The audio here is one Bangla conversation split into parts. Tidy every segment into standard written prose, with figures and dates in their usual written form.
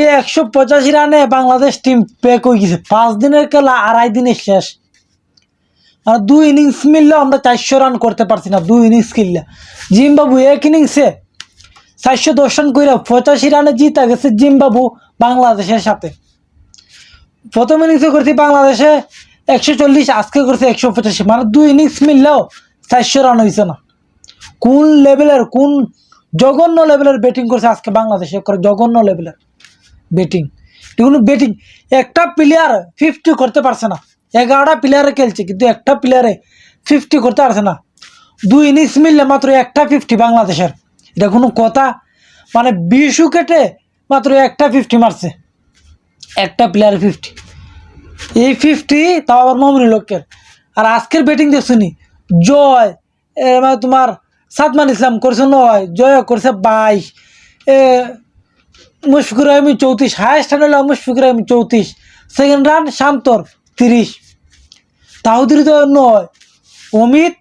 185 রানে বাংলাদেশ টিম প্যাক হয়ে গেছে। 5 দিনের খেলা 2.5 দিনে শেষ। আর 2 ইনিংস মিললেও আমরা 400 রান করতে পারছি না। 2 ইনিংস খেললে জিম্বাবু এক ইনিংসে 410 রান করে 85 রানে জিতা গেছে জিম্বাবু বাংলাদেশের সাথে। প্রথম ইনিংসে করছি বাংলাদেশে 140, আজকে করছে 185। মানে 2 ইনিংস মিললেও 400 রান হয়েছে না। কোন লেভেলের, কোন জঘন্য লেভেলের ব্যাটিং করছে আজকে বাংলাদেশে, জঘন্য লেভেলের ব্যাটিং। এগুলো ব্যাটিং একটা প্লেয়ার 50 করতে পারছে না। 11টা প্লেয়ারে খেলছে কিন্তু একটা প্লেয়ারে 50 করতে পারছে না। 2 ইনিংস মিললে মাত্র একটা 50 বাংলাদেশের, এটা কোনো কথা? মানে 20 উইকেটে মাত্র একটা 50 মারছে একটা প্লেয়ার 50। এই 50 তাও আবার মমিনুল হকের। আর আজকের ব্যাটিং দেখছুনি, জয় মানে তোমার সাদমান ইসলাম করছে 9, জয় করছে 22, মুশফিকুর রহিম 34, হায়েস্ট রান হলো মুশফিকুর রহিম 34, সেকেন্ড রান শান্তর 30, তাহুদির 9, অমিত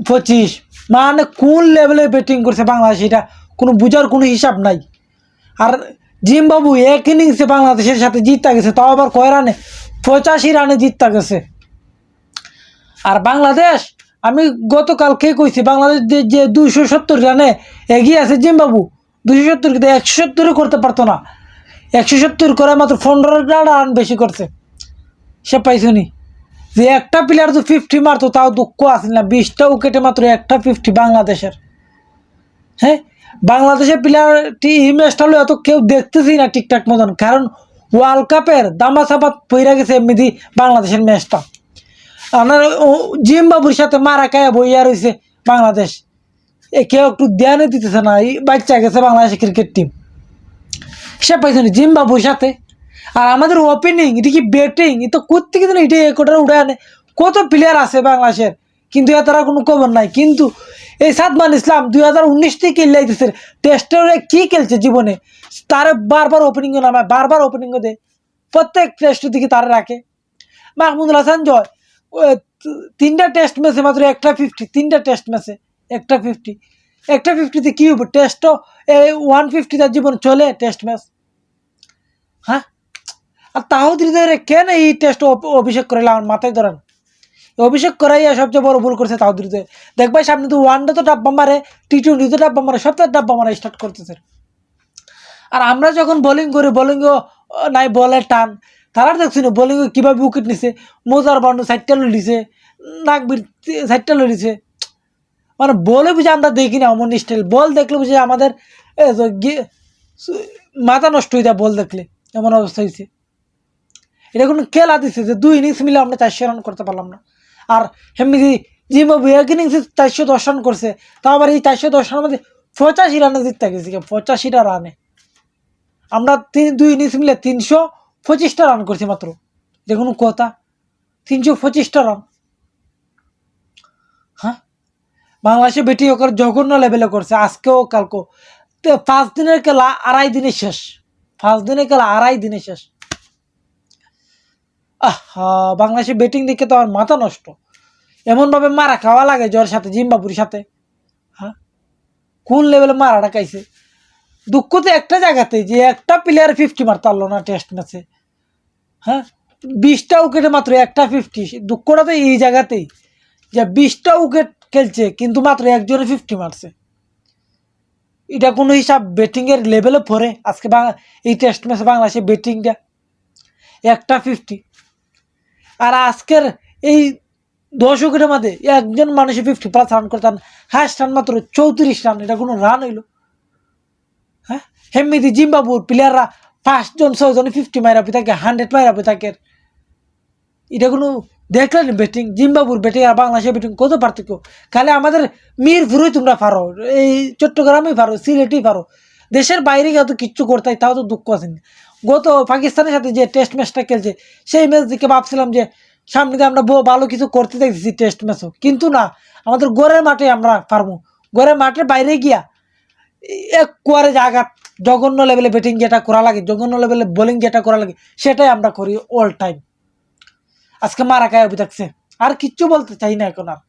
25। মানে কোন লেভেলে ব্যাটিং করছে বাংলাদেশ, এটা কোনো বুঝার কোনো হিসাব নাই। আর জিম্বাবু এক ইনিংসে বাংলাদেশের সাথে জিততে গেছে, তাও আবার কয় রানে? 85 রানে জিততে গেছে। আর বাংলাদেশ, আমি গতকালকে কইছি বাংলাদেশ যে 270 রানে এগিয়ে আছে জিম্বাবু, 270 কিন্তু 170 করতে পারতো না। 170 করে মাত্র 15টা রান বেশি করছে। সে পাইছনি যে একটা প্লেয়ার তো 50 মারতো, তাও দুঃখ আসল না। 20টা উইকেটে মাত্র একটা 50 বাংলাদেশের। হ্যাঁ, বাংলাদেশের প্লেয়ারটি এই ম্যাচটা হলো এত কেউ দেখতেছি না ঠিকঠাক মতন, কারণ ওয়ার্ল্ড কাপের দামাচাপাত পইরা গেছে এমনি বাংলাদেশের ম্যাচটা। আপনার জিম্বাবুর সাথে মারা খায়া বইয়া রয়েছে বাংলাদেশ, কেউ একটু ধ্যানে দিতেছে না। এই বাচ্চা গেছে বাংলাদেশের ক্রিকেট টিম, সে পাইছে না জিম্বাবুর সাথে। আর আমাদের ওপেনিং, এটা কি ব্যাটিং, এ তো করতে গেছে না, এটা একটা উড়ে আনে। কত প্লেয়ার আছে বাংলাদেশের, কিন্তু তারা কোনো খবর নাই। কিন্তু এই সাদমান ইসলাম 2019 থেকে খেলতেছে, টেস্টের কি খেলছে জীবনে, তারে বারবার ওপেনিংয়ে নামায়, বারবার ওপেনিংয়ে দেয়, প্রত্যেক টেস্টের দিকে তারা রাখে। মাহমুদুল হাসান জয় 3টা টেস্ট ম্যাচে মাত্র একটা 50, 3টা টেস্ট ম্যাচে একটা 50। একটা 50তে কী হবে? টেস্টও 150 তার জীবন চলে টেস্ট ম্যাচ। হ্যাঁ, আর তাহুদির কেন এই টেস্ট অভিষেক করাইলে আমার মাথায় ধরেন। অভিষেক করাইয়া সবচেয়ে বড় ভুল করছে তাহুদির। দেখবাই সামনে তো ওয়ানডে তো ডাব্বা মারে, T20 তো ডাব্বা মারে, সপ্তাহে ডাব্বা মারা স্টার্ট করতেছে। আর আমরা যখন বোলিং করি, বোলিংও নাই, বলের টান। তারা দেখছি না বোলিংয়ে কীভাবে উইকেট নিছে। মোজার বান্ডু 60টা লড়িছে, নাকবির 60টা লড়িছে। মানে বলে বুঝে আমরা দেখি না অমন স্টাইল। বল দেখলে বুঝে আমাদের মাথা নষ্ট হয়ে যায় বল দেখলে, এমন অবস্থা হয়েছে। এটা কোনো খেলা দিচ্ছে যে 2 ইনিংস মিলে আমরা 400 রান করতে পারলাম না। আর এমনি জিম্বাবু এক ইনিংসে 410 রান করছে, তাও আবার এই 410 রানের মধ্যে 85 রানে জিততে গেছি। 85টা রানে আমরা 2 ইনিংস মিলে 325টা রান করছি মাত্র। এটা কোনো কথা? 325টা রান। হ্যাঁ, বাংলাদেশে ব্যাটিং ওখানে জঘন্য লেভেলে করছে, আজকেও কালকেও। 5 দিনের খেলা 2.5 দিনে শেষ। 5 দিনের খেলা 2.5 দিনে শেষ। বাংলাদেশের ব্যাটিং দেখে তো আমার মাথা নষ্ট। এমনভাবে মারা খাওয়া লাগে জ্বর সাথে, জিম্বাবুর সাথে। হ্যাঁ, কোন লেভেলে মারাটা খাইছে। দুঃখ তো একটা জায়গাতে, যে একটা প্লেয়ার 50 মারতে পারলো না টেস্ট ম্যাচে। হ্যাঁ, 20টা উইকেটে মাত্র একটা 50। দুঃখটা তো এই জায়গাতেই, যে 20টা উইকেট খেলছে কিন্তু মাত্র একজনে 50 মারছে। এটা কোনো হিসাব ব্যাটিংয়ের লেভেলে পড়ে? আজকে এই টেস্ট ম্যাচে বাংলাদেশের ব্যাটিংটা একটা 50। আর আজকের এই 10 উইকেটের মধ্যে একজন মানুষের 50+ রান করতেন, হায়েস্ট রান মাত্র 34 রান। এটা কোনো রান হইল? হ্যাঁ, এমনিতে জিম্বাবুর প্লেয়াররা 5 জন 6 জন 50 মাইরাপি থাকে, 100 মাইরাপি থাকে। এটা কোনো দেখলেন ব্যাটিং? জিম্বাবুর ব্যাটিং আর বাংলাদেশের ব্যাটিং কত পার্থক্য। খালি আমাদের মিরপুরেই তোমরা পারো, এই চট্টগ্রামেই পারো, সিলেটেই পারো, দেশের বাইরে গিয়ে তো কিচ্ছু করতে, তাও তো দুঃখ আছে। গত পাকিস্তানের সাথে যে টেস্ট ম্যাচটা খেলছে, সেই ম্যাচ দিকে ভাবছিলাম যে সামনে দিয়ে আমরা ভালো কিছু করতে দেখতেছি টেস্ট ম্যাচও, কিন্তু না, আমাদের গড়ের মাঠে আমরা পারবো। গড়ের মাঠের বাইরে গিয়া এক কোয়ারে জায়গা জঘন্য লেভেলে ব্যাটিং যেটা করা লাগে, জঘন্য লেভেলে বোলিং যেটা করা লাগে, সেটাই আমরা করি অল টাইম। আজকে মারা খায় থাকছে, আর কিচ্ছু বলতে চাই না এখন আর।